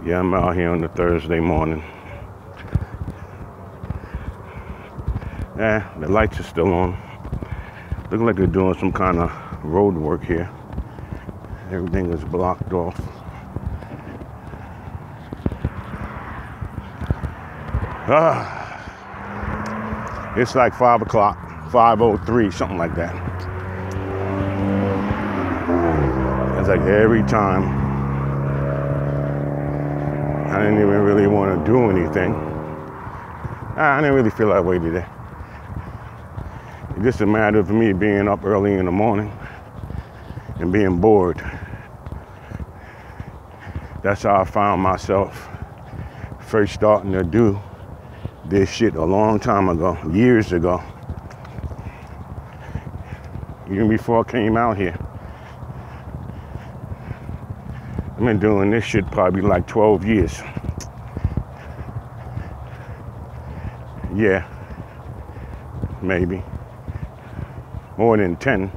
Yeah, I'm out here on a Thursday morning. The lights are still on. Looks like they're doing some kind of road work here. Everything is blocked off. It's like 5 o'clock, 5:03, something like that. It's like every time. I didn't even really want to do anything. I didn't really feel that way today. It's just a matter of me being up early in the morning and being bored. That's how I found myself first starting to do this shit a long time ago, years ago. Even before I came out here. I've been doing this shit probably like 12 years. Yeah, maybe. More than 10.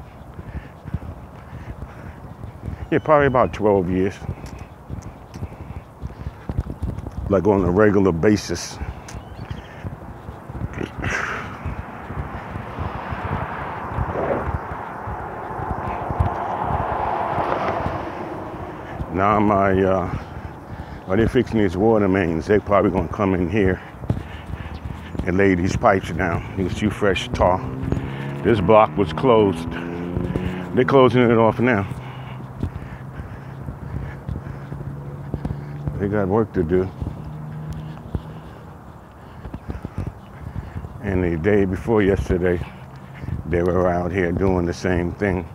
Yeah, probably about 12 years. Like on a regular basis. Now they're fixing these water mains. They're probably gonna come in here and lay these pipes down. You can see fresh tar. This block was closed. They're closing it off now. They got work to do. And the day before yesterday, they were out here doing the same thing.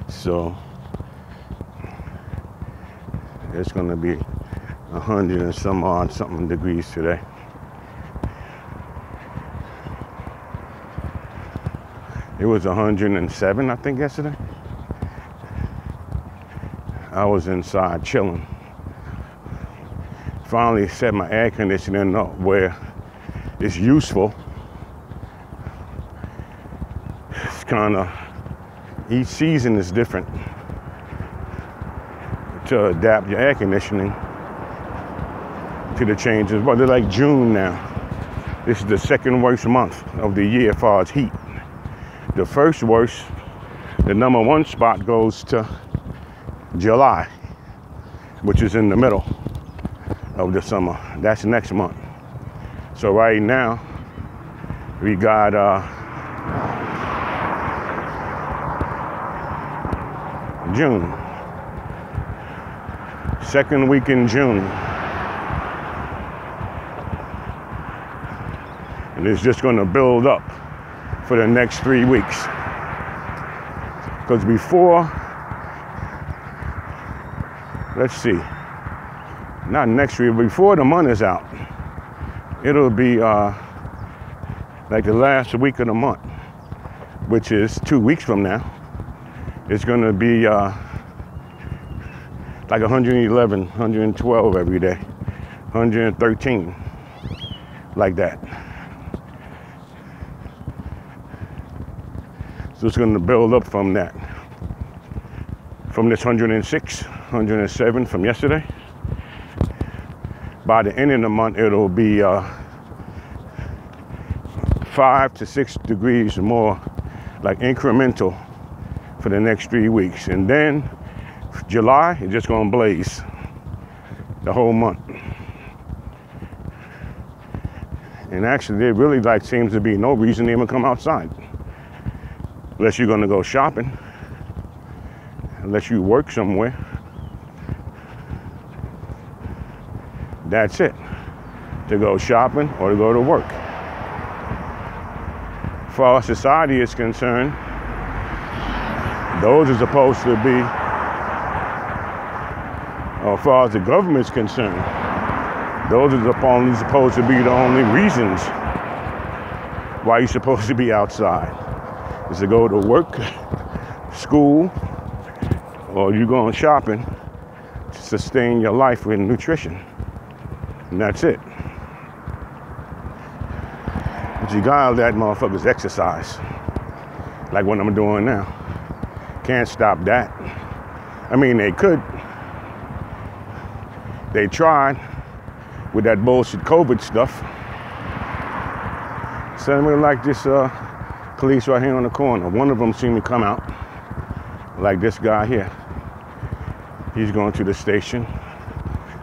So it's gonna be 100 and some odd something degrees today. It was 107, I think, yesterday. I was inside chilling. Finally set my air conditioning up where it's useful. It's kind of, each season is different to adapt your air conditioning to the changes. But they're like June now. This is the second worst month of the year as far as heat. The first worst, the number one spot goes to July, which is in the middle of the summer. That's next month. So right now, we got June. Second week in June. And it's just gonna build up for the next 3 weeks. Because before, let's see, not next week, before the month is out, it'll be like the last week of the month, which is 2 weeks from now. It's gonna be like 111, 112 every day, 113, like that. So it's going to build up from that. From this 106, 107 from yesterday. By the end of the month, it'll be 5 to 6 degrees more, like incremental for the next 3 weeks. And then July is just going to blaze the whole month. And actually, there really like seems to be no reason to even come outside. Unless you're gonna go shopping, unless you work somewhere. That's it. To go shopping or to go to work. As far as society is concerned, those are supposed to be, or as far as the government's concerned, those are only supposed to be the only reasons why you're supposed to be outside. Is to go to work, school, or you going shopping to sustain your life with nutrition. And that's it. But you gotta let motherfuckers exercise. Like what I'm doing now. Can't stop that. I mean, they could. They tried with that bullshit COVID stuff. Something like this police right here on the corner. One of them seen me come out, like this guy here. He's going to the station.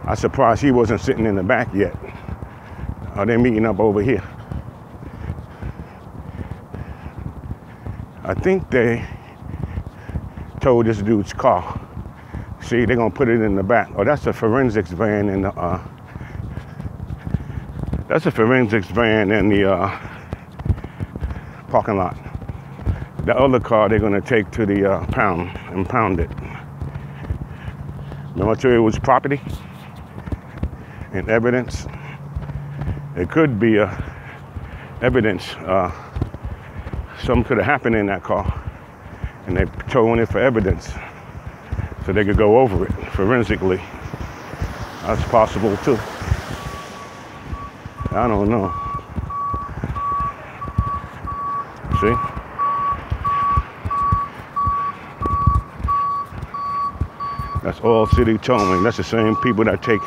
I'm surprised he wasn't sitting in the back yet. They're meeting up over here. I think they towed this dude's car. See, they're gonna put it in the back. Oh, that's a forensics van in the parking lot. The other car they're gonna take to the pound and pound it. Remember I told you it was property and evidence? It could be evidence. Something could have happened in that car, and they're towing it for evidence, so they could go over it forensically. That's possible too. I don't know. See? That's all city towing. That's the same people that take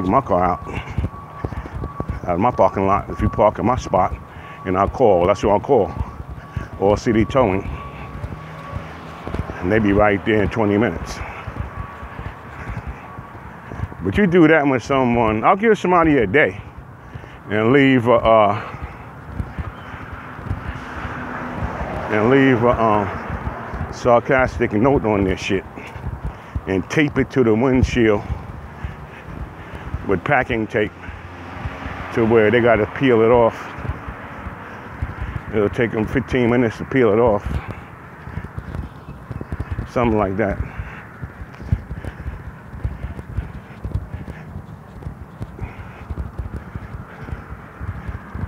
my car out of my parking lot. If you park in my spot, and I'll call, that's who I'll call. All city towing. And they be right there in 20 minutes. But you do that with someone, I'll give somebody a day and leave a sarcastic note on this shit and tape it to the windshield with packing tape to where they got to peel it off. It'll take them 15 minutes to peel it off. Something like that.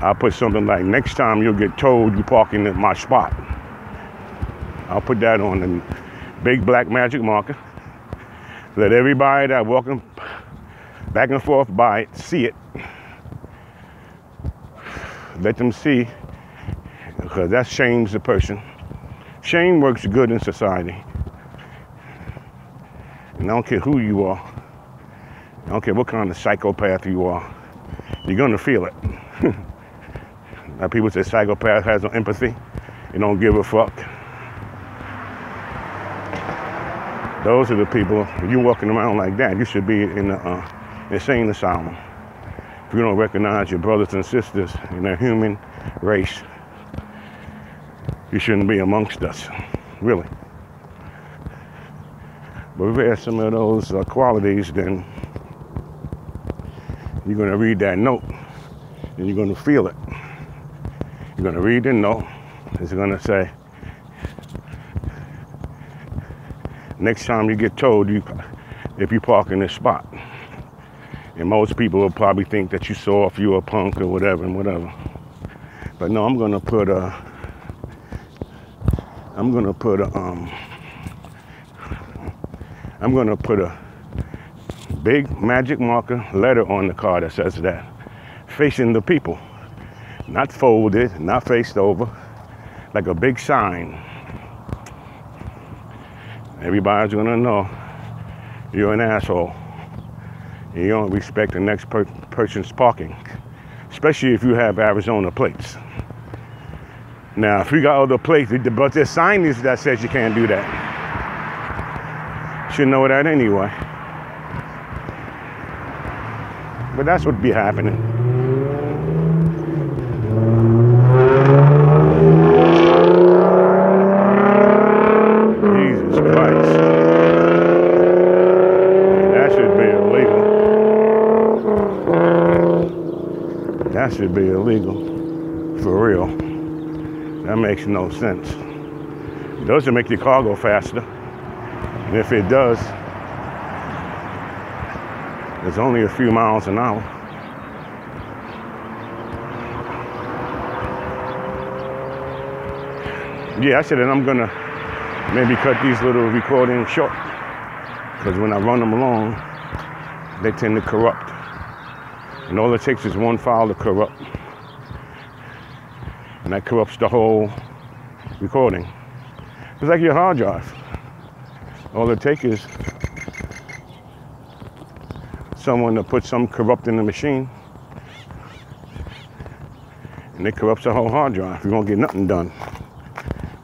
I'll put something like, next time you'll get told you parking at my spot. I'll put that on the big black magic marker. Let everybody that walking back and forth by it see it. Let them see, because that shames the person. Shame works good in society. And I don't care who you are. I don't care what kind of psychopath you are. You're gonna feel it. Now people say psychopath has no empathy. They don't give a fuck. Those are the people, if you're walking around like that, you should be in the insane asylum. If you don't recognize your brothers and sisters in the human race, you shouldn't be amongst us, really. But if you have some of those qualities, then you're going to read that note and you're going to feel it. You're going to read the note. It's going to say, next time you get told if you park in this spot. And most people will probably think that you soft, you a punk or whatever and whatever. But no, I'm gonna put a big magic marker letter on the car that says that, facing the people, not folded, not faced over, like a big sign. Everybody's gonna know you're an asshole. You don't respect the next person's parking, especially if you have Arizona plates. Now, if you got other plates, but there's signage that says you can't do that. You should know that anyway. But that's what be happening. Jesus Christ. That should be illegal. That should be illegal. For real. That makes no sense. It doesn't make your car go faster. And if it does, it's only a few miles an hour. Yeah, I said that I'm gonna maybe cut these little recordings short, because when I run them along, they tend to corrupt. And all it takes is one file to corrupt. And that corrupts the whole recording. It's like your hard drive. All it takes is someone to put some corrupt in the machine, and it corrupts the whole hard drive. You won't get nothing done.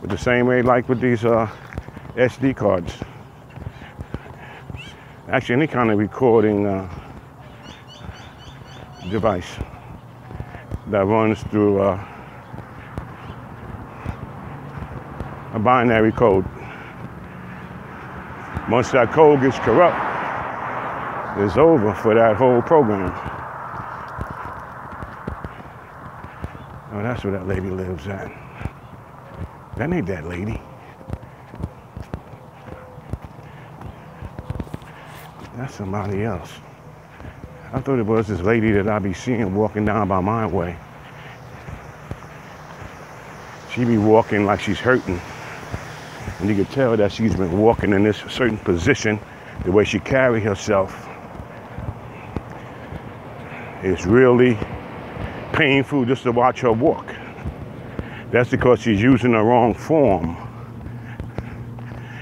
But the same way like with these SD cards. Actually, any kind of recording device that runs through a binary code. Once that code gets corrupt, it's over for that whole program. Oh, that's where that lady lives at. That ain't that lady. That's somebody else. I thought it was this lady that I be seeing walking down by my way. She be walking like she's hurting. And you can tell that she's been walking in this certain position, the way she carry herself. It's really painful just to watch her walk. That's because she's using the wrong form.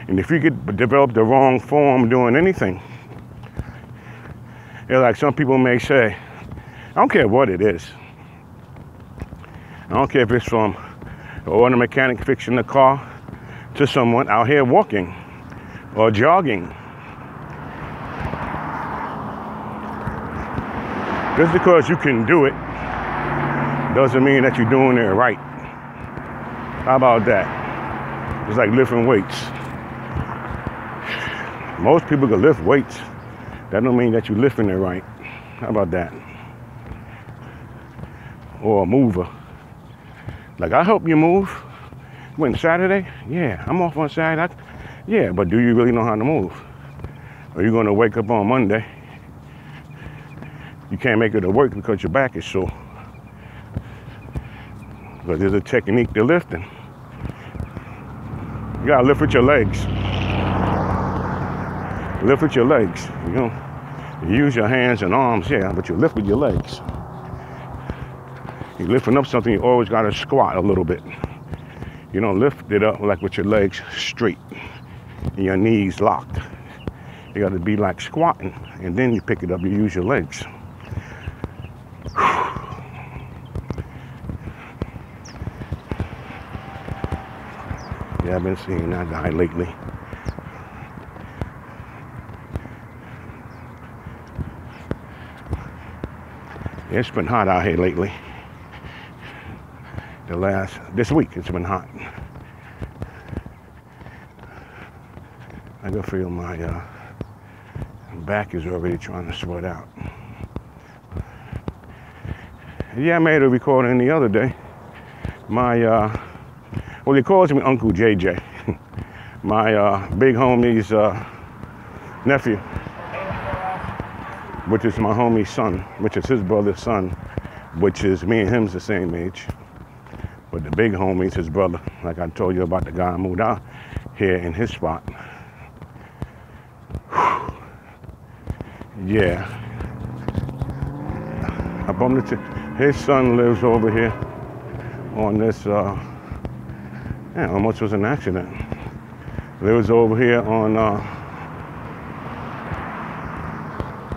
And if you could develop the wrong form doing anything, like some people may say, I don't care what it is. I don't care if it's from an auto mechanic fixing the car to someone out here walking or jogging. Just because you can do it doesn't mean that you're doing it right. How about that? It's like lifting weights. Most people can lift weights. That don't mean that you're lifting it right. How about that? Or a mover. Like, I help you move. When, Saturday? Yeah, I'm off on Saturday. Yeah, but do you really know how to move? Or you gonna wake up on Monday? You can't make it to work because your back is sore. But there's a technique to lifting. You gotta lift with your legs. Lift with your legs, you know. You use your hands and arms, yeah, but you lift with your legs. You're lifting up something, you always gotta squat a little bit. You don't lift it up like with your legs straight and your knees locked. You gotta be like squatting, and then you pick it up, you use your legs. Yeah, I've been seeing that guy lately. It's been hot out here lately. This week it's been hot. I can feel my back is already trying to sweat out. Yeah, I made a recording the other day. My, well, he calls me Uncle JJ. My big homie's nephew, which is my homie's son, which is his brother's son, which is me and him's the same age. But the big homie's his brother. Like I told you about the guy I moved out here in his spot. Yeah. I bumped into his son lives over here on this, almost was an accident. Lives over here on,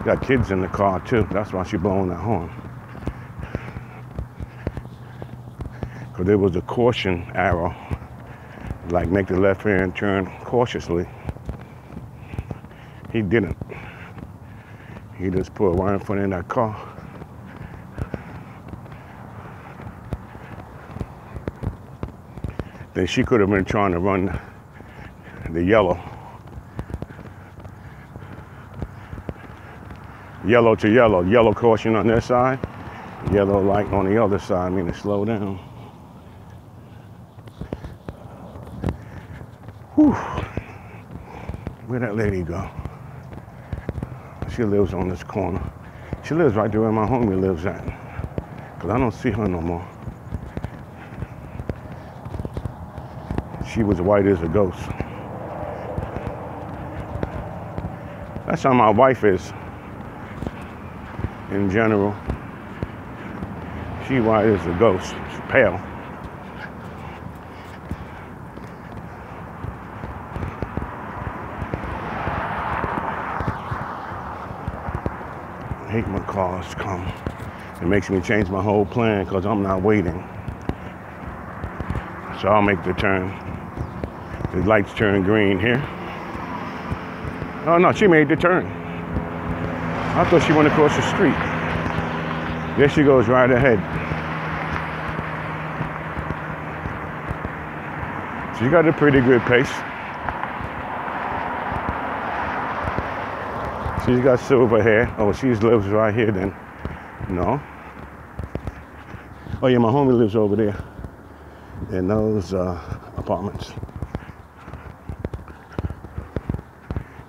got kids in the car too. That's why she blowing that horn. Because there was a caution arrow, like make the left hand turn cautiously. He didn't. He just put right in front of that car. Then she could have been trying to run the yellow. Yellow to yellow. Yellow caution on their side. Yellow light on the other side, meaning slow down. Whew. Where'd that lady go? She lives on this corner. She lives right there where my homie lives at. Because I don't see her no more. She was white as a ghost. That's how my wife is. In general. She white as a ghost. She's pale. hate when cars come. It makes me change my whole plan because I'm not waiting. So I'll make the turn. The lights turn green here. Oh no, she made the turn. I thought she went across the street. There she goes right ahead. She got a pretty good pace. She's got silver hair. Oh, she lives right here then. No. Oh yeah, my homie lives over there in those apartments.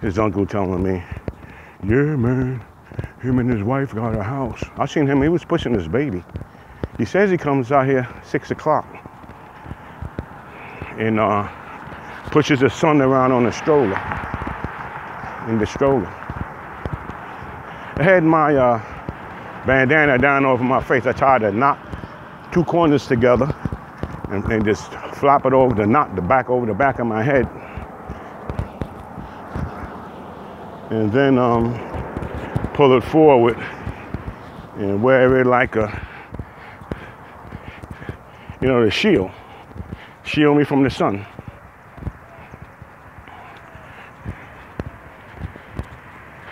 His uncle telling me, yeah man, him and his wife got a house. I seen him, he was pushing his baby. He says he comes out here 6 o'clock and pushes his son around on a stroller, in the stroller. I had my bandana down over my face. I tried to knot 2 corners together and just flop it over the knot, over the back of my head. And then pull it forward and wear it like a, the shield. Shield me from the sun.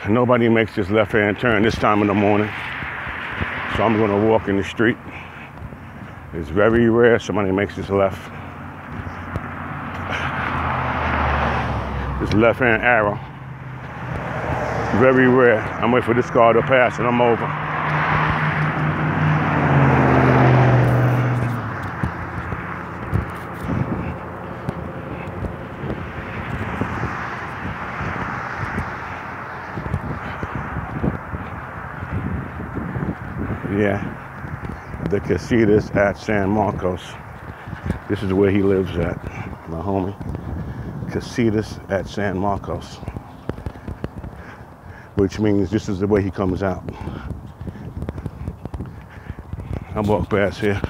Nobody makes this left-hand turn this time in the morning. So I'm gonna walk in the street. It's very rare somebody makes this left. This left-hand arrow. Very rare. I'm waiting for this car to pass and I'm over. Yeah, the Casitas at San Marcos. This is where he lives at, my homie. Casitas at San Marcos. Which means this is the way he comes out. I walk past here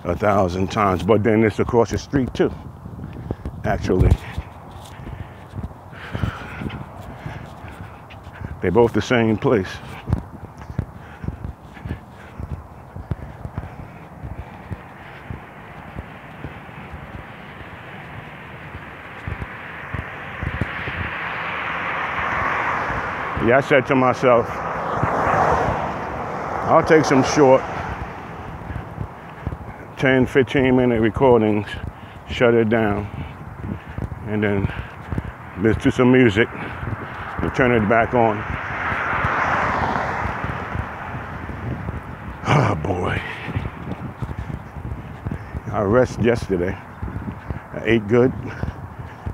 1,000 times, but then it's across the street too, actually. They're both the same place. Yeah, I said to myself, I'll take some short 10, 15-minute recordings, shut it down, and then listen to some music and turn it back on. Oh boy. I rested yesterday. I ate good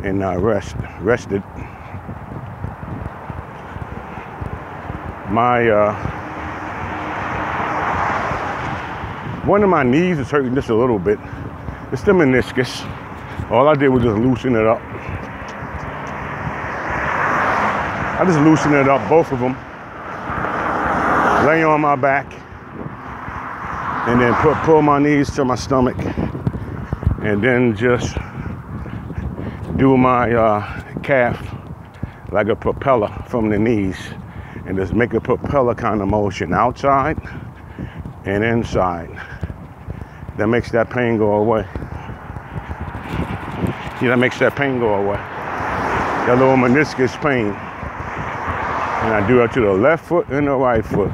and I rested. One of my knees is hurting just a little bit. It's the meniscus. All I did was just loosen it up. I just loosened it up, both of them. Lay on my back. And then pull my knees to my stomach. And then just do my calf like a propeller from the knees. And just make a propeller kind of motion outside and inside. That makes that pain go away. Yeah, that makes that pain go away. That little meniscus pain. And I do it to the left foot and the right foot.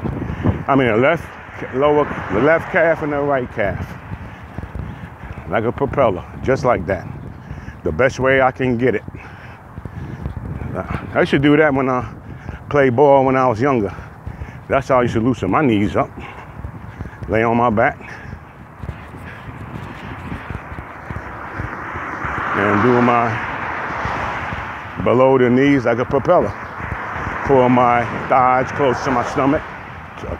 I mean the left calf and the right calf. Like a propeller, just like that. The best way I can get it. I should do that when I play ball when I was younger. That's how I used to loosen my knees up. Lay on my back. And do my below the knees like a propeller. Pull my thighs close to my stomach.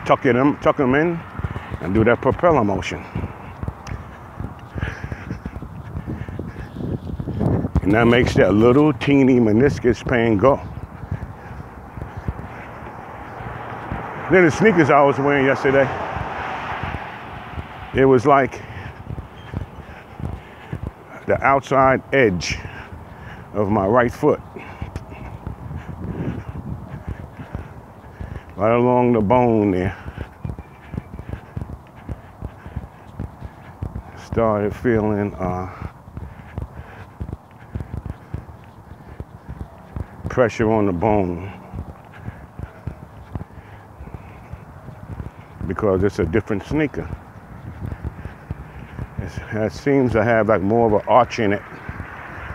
Tuck them in and do that propeller motion. And that makes that little teeny meniscus pain go. Then the sneakers I was wearing yesterday, it was like the outside edge of my right foot. right along the bone there. Started feeling pressure on the bone because it's a different sneaker. It seems to have like more of an arch in it,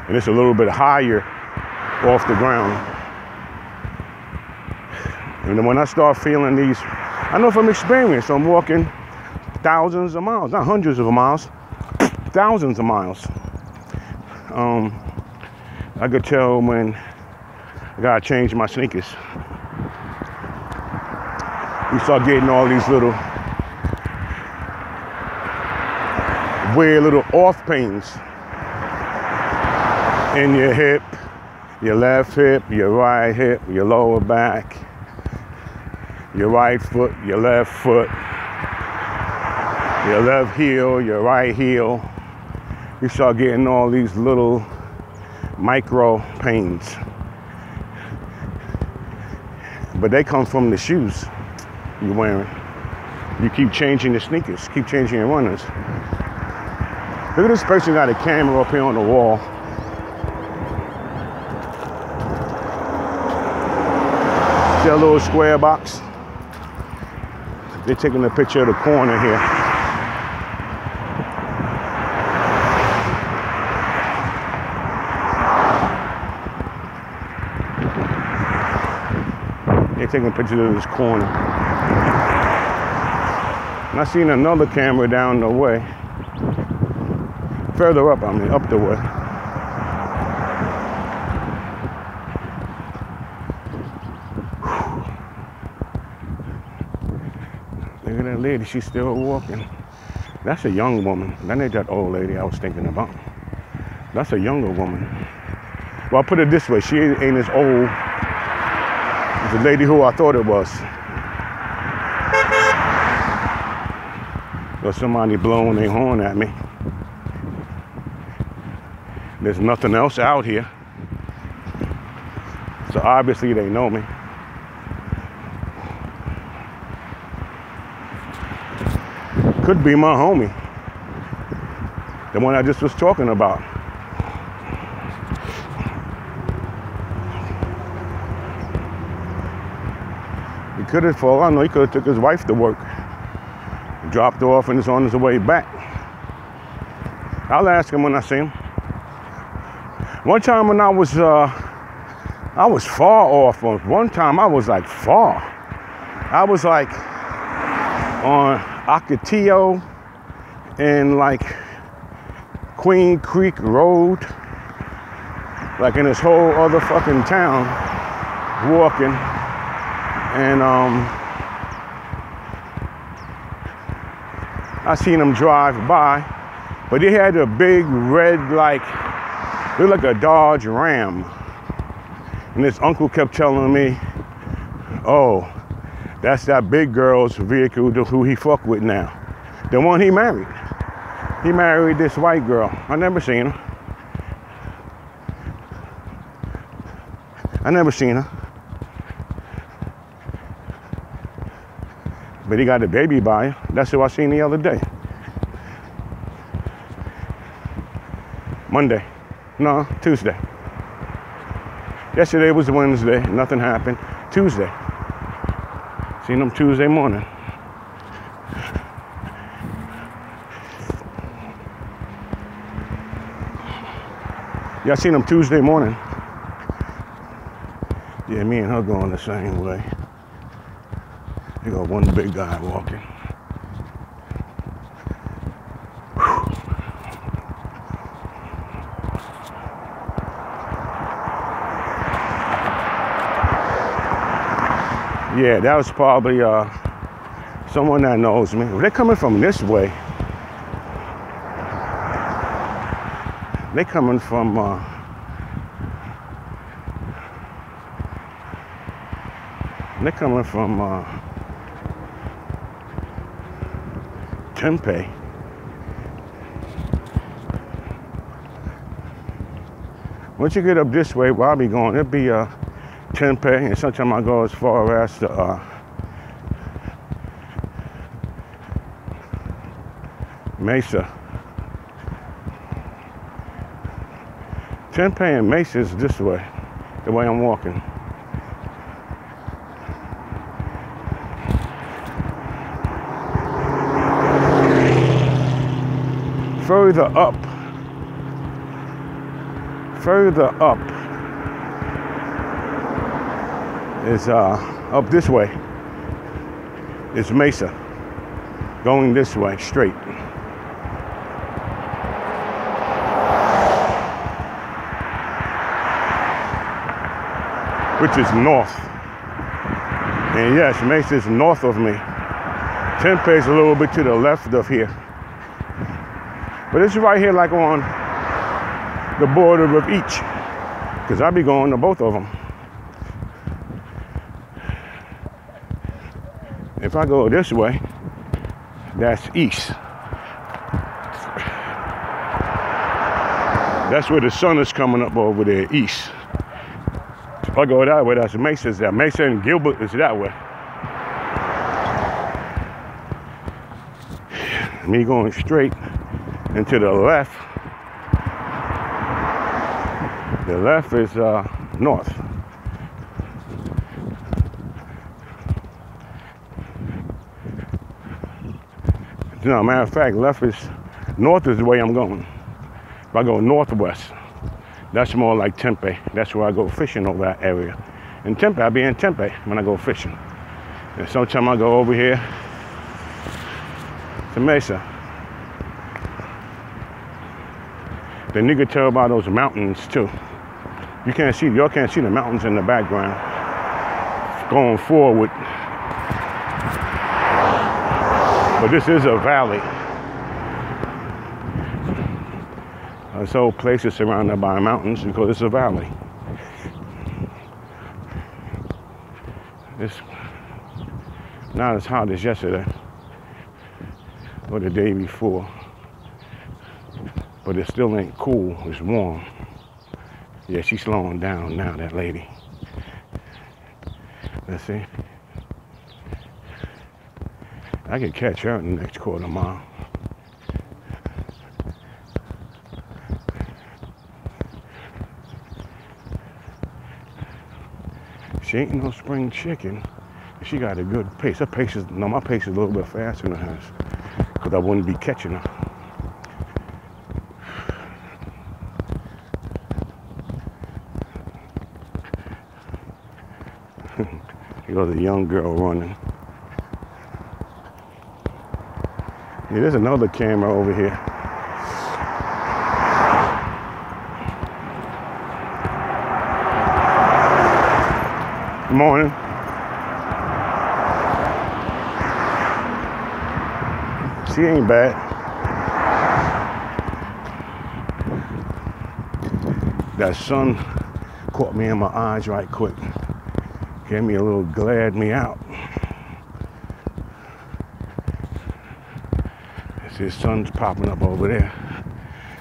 and it's a little bit higher off the ground. And then when I start feeling these, I know from experience, I'm walking thousands of miles, not hundreds of miles, thousands of miles. I could tell when I gotta change my sneakers. You start getting all these little weird little off pains in your hip, your left hip, your right hip, your lower back, your right foot, your left foot, your left heel, your right heel. You start getting all these little micro pains. But they come from the shoes you're wearing. You keep changing the sneakers, keep changing your runners. Look at this person got a camera up here on the wall. See a little square box? They're taking a picture of the corner here. They're taking a picture of this corner. And I seen another camera down the way. Further up, up the way. Look at that lady, she's still walking. That's a young woman. That ain't that old lady I was thinking about. That's a younger woman. Well, I'll put it this way, she ain't as old as the lady who I thought it was. There's somebody blowing their horn at me. There's nothing else out here. So obviously they know me. Could be my homie. The one I just was talking about. He could have, for all I know, he could have took his wife to work. Dropped her off and is on his way back. I'll ask him when I see him. One time when I was far off. One time I was like far. I was like on Ocotillo and like Queen Creek Road, like in this whole other fucking town, walking, and I seen him drive by, but he had a big red, like, looked like a Dodge Ram. And this uncle kept telling me, oh, that's that big girl's vehicle who he fuck with now. The one he married. He married this white girl. I never seen her. I never seen her. But he got a baby by her. That's who I seen the other day. Monday. No, Tuesday. Yesterday was Wednesday. Nothing happened. Tuesday. Seen him Tuesday morning. Yeah, I seen him Tuesday morning. Yeah, me and her going the same way. You got one big guy walking. Yeah, that was probably someone that knows me. They're coming from this way. They're coming from Tempe. Once you get up this way, where I'll be going, it'll be Tempe, and sometimes I go as far as the Mesa. Tempe and Mesa is this way, the way I'm walking. Further up is up this way. It's Mesa, going this way straight. Which is north. And yes, Mesa is north of me. Tempe is a little bit to the left of here. But it's right here like on the border of each. Because I be going to both of them. If I go this way, that's east. That's where the sun is coming up over there, east. If I go that way, that's Mesa. That Mesa and Gilbert is that way. Me going straight and to the left. The left is north. No, matter of fact, left is north is the way I'm going. If I go northwest, that's more like Tempe. That's where I go fishing over that area. In Tempe, I be in Tempe when I go fishing. And sometimes I go over here to Mesa. Then you can tell by those mountains too. Y'all can't see the mountains in the background going forward. But this is a valley. This whole place is surrounded by mountains because it's a valley. It's not as hot as yesterday or the day before, but it still ain't cool. It's warm. Yeah, she's slowing down now, that lady. Let's see. I could catch her in the next quarter mile. She ain't no spring chicken. She got a good pace. Her pace is, no, my pace is a little bit faster than hers because I wouldn't be catching her. Here goes a young girl running. Yeah, there's another camera over here. Good morning. She ain't bad. That sun caught me in my eyes right quick. Gave me a little, glared me out. The sun's popping up over there.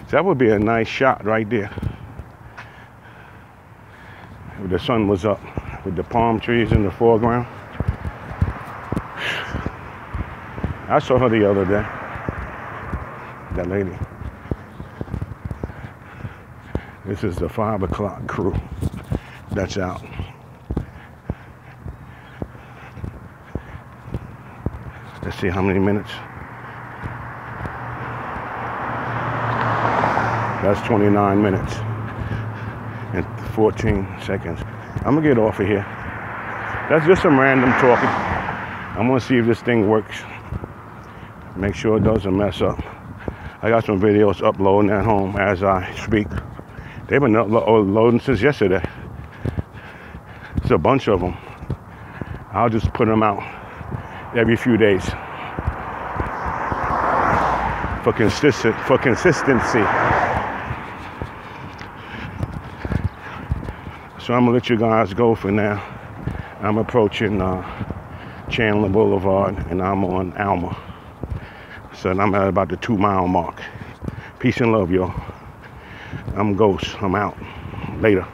So that would be a nice shot right there. If the sun was up with the palm trees in the foreground. I saw her the other day. That lady. This is the 5 o'clock crew that's out. Let's see how many minutes. That's 29 minutes and 14 seconds. I'm gonna get off of here. That's just some random talking. I'm gonna see if this thing works. Make sure it doesn't mess up. I got some videos uploading at home as I speak. They've been uploading since yesterday. It's a bunch of them. I'll just put them out every few days for consistency. So I'm gonna let you guys go for now. I'm approaching Chandler Boulevard and I'm on Alma. So I'm at about the 2-mile mark. Peace and love, y'all. I'm Ghost. I'm out. Later.